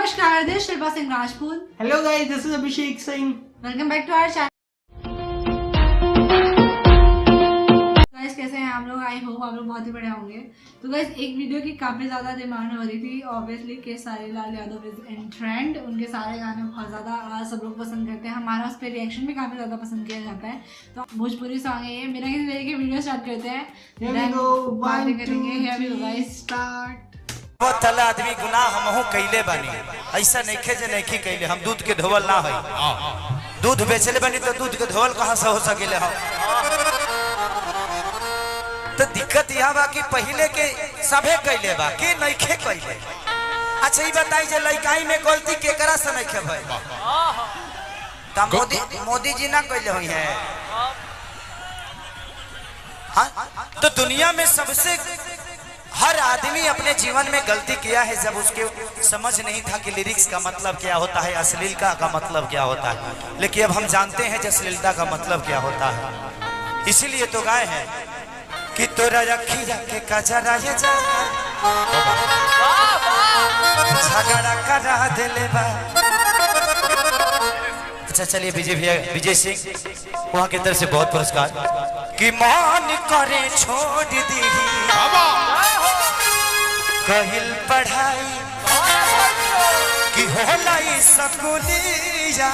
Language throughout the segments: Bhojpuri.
नमस्कार, this Shilpa Singh Rajput. Hello guys, this is Abhishek Singh. Welcome back to our channel. Guys कैसे हैं आप लोग? आई होप आप लोग बहुत ही बढ़िया होंगे। तो गाइस एक वीडियो की काफी ज्यादा डिमांड हो रही थी ऑब्वियसली कि सारे Lal Yadav is in trend. उनके सारे गाने बहुत ज्यादा सब लोग पसंद करते हैं, हमारा उस पर रिएक्शन भी काफी ज्यादा पसंद किया जाता है। तो भोजपुरी सॉन्ग है ये, बिना किसी तरीके की वीडियो स्टार्ट करते हैं, बातें करेंगे। हियर वी गो गाइस, स्टार्ट। वो तला आदमी गुनाह हमहू कैले बानी, ऐसा नइखे जे नइखे कैले। हम दूध के धोवल ना है, दूध बेचले बानी तो दूध के धोवल कहां से हो सकेले हम। तो दिक्कत यह बा कि पहले के सभे कैले बा के नइखे कैले। अच्छा ई बताई जे लइकाई में गलती केकरा से नइखे भइल? त मोदी जी ना कैले होई है। हां तो दुनिया में सबसे हर आदमी अपने जीवन में गलती किया है जब उसके समझ नहीं था कि लिरिक्स का मतलब क्या होता है, अश्लीलता का मतलब क्या होता है। लेकिन अब हम जानते हैं कि अश्लीलता का मतलब क्या होता है। इसीलिए तो गाए हैं कि तोरा रखी जाके कजरा ये जा झगड़ा करा देले बा। अच्छा चलिए विजय सिंह वहां की तरफ से बहुत पुरस्कार कि मान करे छोड़ दी कहिल पढ़ाई कि होला स्कूलिया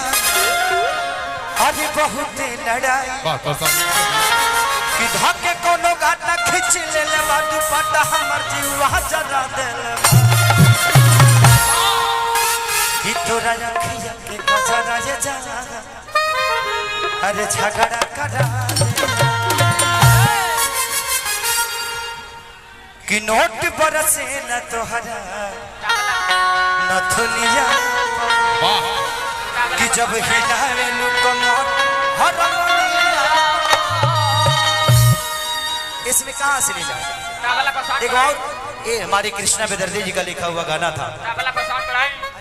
अभी बहुत लड़ाई कि धके कोनो गाटा खींच ले बा दुपट्टा हमर जीवा जरा देले कि तोरा रखिया के गजरा ये जा अरे झगड़ा करा कि नोट बरसे न तोहरा नथुनिया कि जब हिलावे लुको नोट इसमें कहाँ से लीला? एक और ये हमारी कृष्णा बेदर्जी जी का लिखा हुआ गाना था।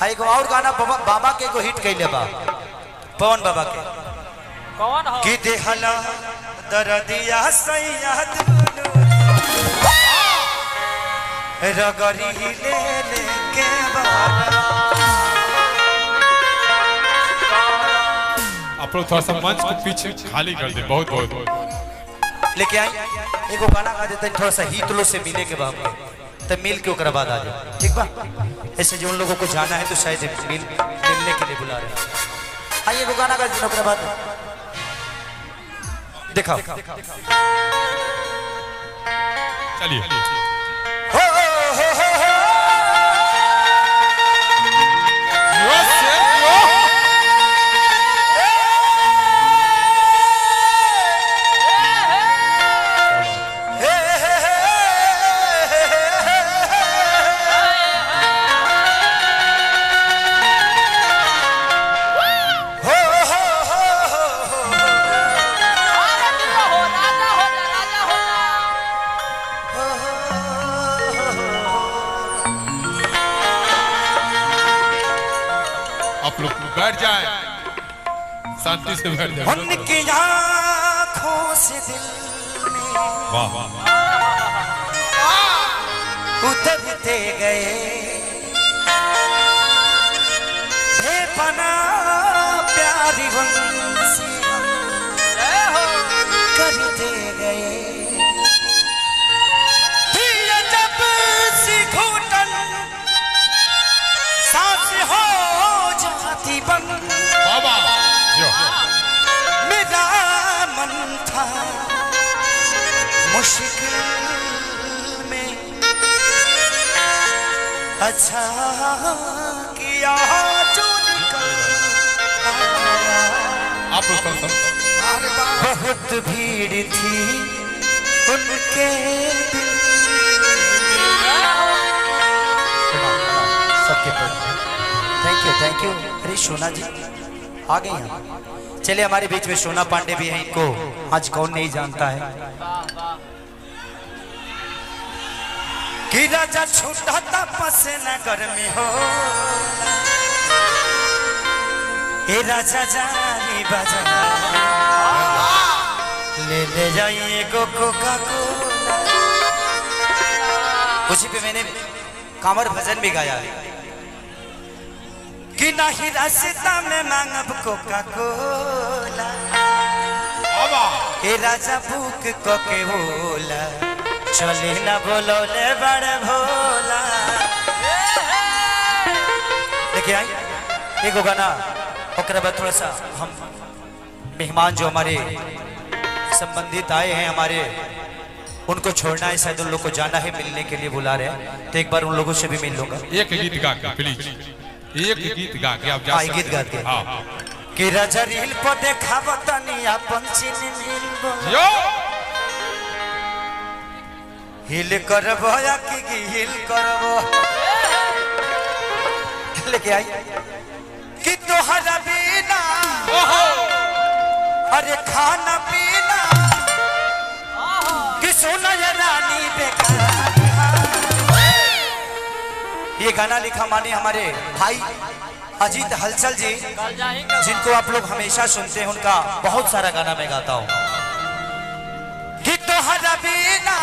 एक और गाना बाबा के को हिट कैले बा, पवन बाबा के कौन हो कि देहला दरदिया सैयद रगरी ले के आप लोग थोड़ा सा मंच को पीछे खाली कर दे, बहुत बहुत लेके आई एगो गाना गा देते थोड़ा सा हित लो से मिले के बाद तब मिल के ओकरा बाद आ जाए, ठीक बा? ऐसे जो उन लोगों को जाना है तो शायद मिलने के लिए बुला रहे हैं। आइए एगो गाना गा देते ओकरा बाद दिखाओ। चलिए आप लोग बैठ जाए, शांति से बैठ जाए। उनकी आँखों से दिल में वाह उतरते गए बेपना प्यारी बंसी करते गए जब सी घुटन सांस हो जाती बंद बाबा मेरा मन था मुश्किल में अच्छा किया जो निकल आया। आप लोग बहुत भीड़ थी उनके दिल सबके थैंक यू। अरे सोना जी आ गई हैं। चलिए हमारे बीच में सोना पांडे भी हैं, इनको आज कौन नहीं जानता है कि राजा छूटा तपस नगर में हो हे राजा जानी बाजा ले जाइए कोका कोला। उसी पे मैंने कांवर भजन भी गाया है। नहीं रास्ता में मांगब कोका कोला ए राजा भूख को के बोला चले ना बोलो ले बड़े भोला। देखिए आई एक गाना ओकरा बाद थोड़ा सा हम मेहमान जो हमारे संबंधित आए हैं हमारे उनको छोड़ना है, शायद उन लोग को जाना है, मिलने के लिए बुला रहे हैं, तो एक बार उन लोगों से भी मिल लूंगा। एक गीत गा के प्लीज, एक गीत गा के आप जा सकते हैं। गीत गा के हाँ कि राजा रील पर देखाव तनी अपन चिन्ह मिलबो यो हिल करबो या कि हिल करबो लेके आई कि तोहरा बिना अरे खाना पीना कि सोना या रानी बेकार। ये गाना लिखा माने हमारे भाई अजीत हलचल जी, जिनको आप लोग हमेशा सुनते हैं, उनका बहुत सारा गाना मैं गाता हूँ। कि तोहरा बिना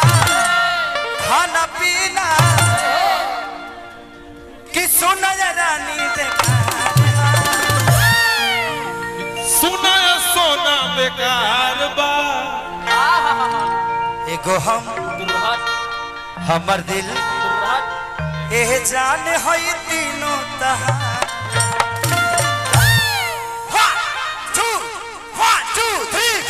खाना पीना कि सोना या रानी बेकार, सुना सोना बेकार बा एगो हमर दिल एह जान होई तीनों तहार। 1 2 3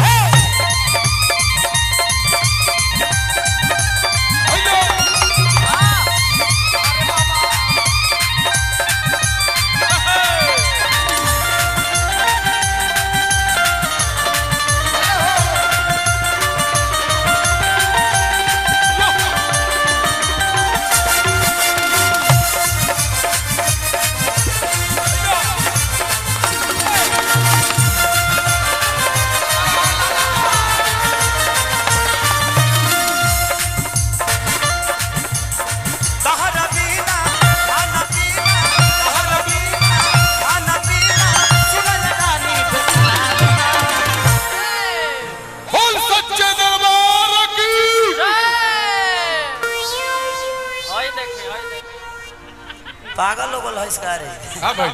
पागल हो गल है इसका रे। हां भाई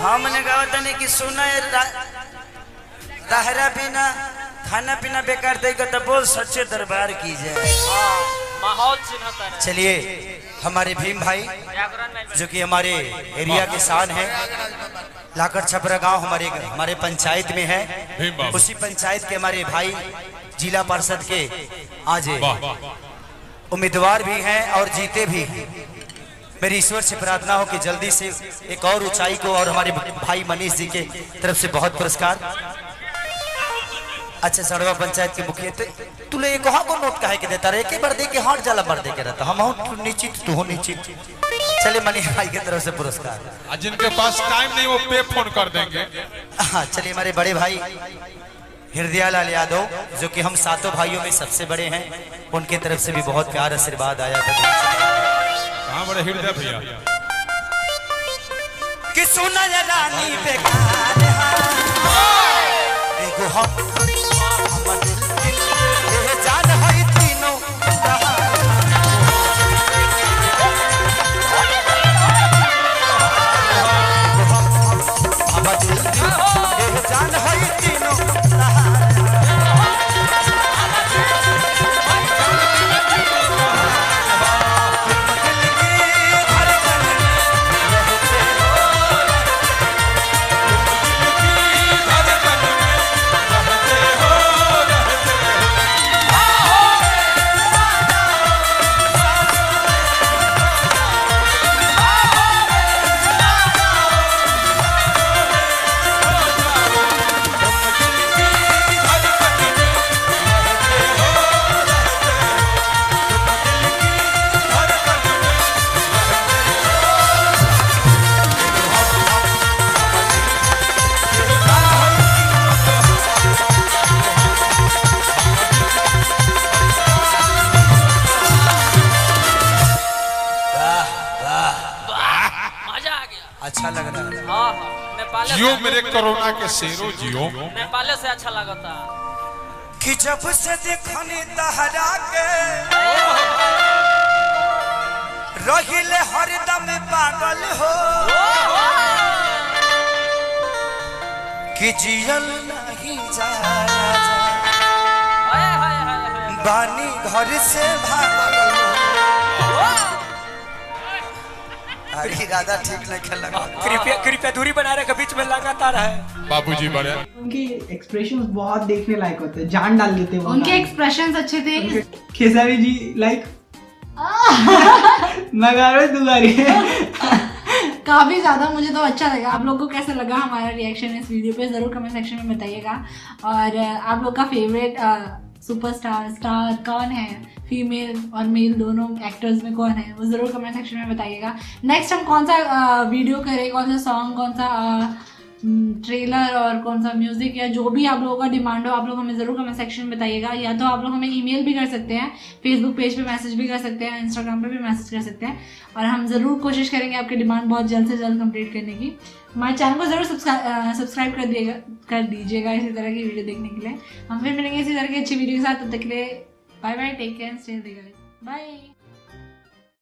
हमने कहा था नहीं कि सुना रहरा बिना खाना पीना बेकार देगा तो बोल सच्चे दरबार की जाए। माहौल चिन्हता है। चलिए हमारे भीम भाई जो कि हमारे एरिया के शान है, लाकर छपरा गांव हमारे पंचायत में है, उसी पंचायत के हमारे भाई जिला पार्षद के आज उम्मीदवार भी हैं और जीते भी हैं। मेरी ईश्वर से प्रार्थना हो कि जल्दी से एक और ऊंचाई को, और हमारे भाई मनीष जी के तरफ से बहुत पुरस्कार। अच्छा सड़वा पंचायत के मुखिया तू ले कहाँ को नोट काहे के देता रहे, एक बार दे के हाथ जाला भर दे के रहता, हम हो निश्चित तू हो निश्चित। चले मनीष भाई की तरफ से पुरस्कार। जिनके पास टाइम नहीं वो पे फोन कर देंगे। हाँ चलिए हमारे बड़े भाई हृदयालाल यादव जो कि हम सातों भाइयों में सबसे बड़े हैं, उनके तरफ से भी बहुत प्यार आशीर्वाद आया था। कहाँ बड़े हृदय भैया कि सोना या रानी बेकार एगो हमर दिल एह जान है तीनों हमर दिल एह जान है तीनों अच्छा लग रहा है। हाँ नेपाल जियो मेरे कोरोना के शेरों जियो। नेपाल से अच्छा लगता कि जब से देखनी तहरा के रहिले हरदम पागल हो कि जियल नहीं जा हाय हाय हाय हाय बानी घर से भागल अरे गादा ठीक नहीं खेल लगा। कृपया कृपया दूरी बनाए रखे, बीच में लगातार है। बाबूजी बड़े उनके एक्सप्रेशंस बहुत देखने लायक होते हैं, जान डाल देते हैं। उनके एक्सप्रेशंस अच्छे थे। खेसारी जी लाइक नगारे दुगारी काफी ज्यादा मुझे तो अच्छा लगा। आप लोगों को कैसा लगा हमारा रिएक्शन इस वीडियो पे जरूर कमेंट सेक्शन में बताइएगा। और आप लोग का फेवरेट सुपरस्टार स्टार कौन है, फीमेल और मेल दोनों एक्टर्स में कौन है, वो जरूर कमेंट सेक्शन में बताइएगा। नेक्स्ट हम कौन सा वीडियो करें, कौन सा सॉन्ग, कौन सा ट्रेलर और कौन सा म्यूजिक या जो भी आप लोगों का डिमांड हो आप लोग हमें जरूर कमेंट सेक्शन में बताइएगा। या तो आप लोग हमें ईमेल भी कर सकते हैं, फेसबुक पेज पे मैसेज भी कर सकते हैं, इंस्टाग्राम पे भी मैसेज कर सकते हैं और हम जरूर कोशिश करेंगे आपकी डिमांड बहुत जल्द से जल्द कंप्लीट करने की। हमारे चैनल को जरूर सब्सक्राइब कर दीजिएगा इसी तरह की वीडियो देखने के लिए। हम फिर मिलेंगे इसी तरह की अच्छी वीडियो के साथ, तब तक के लिए bye bye, take care, stay healthy guys, by.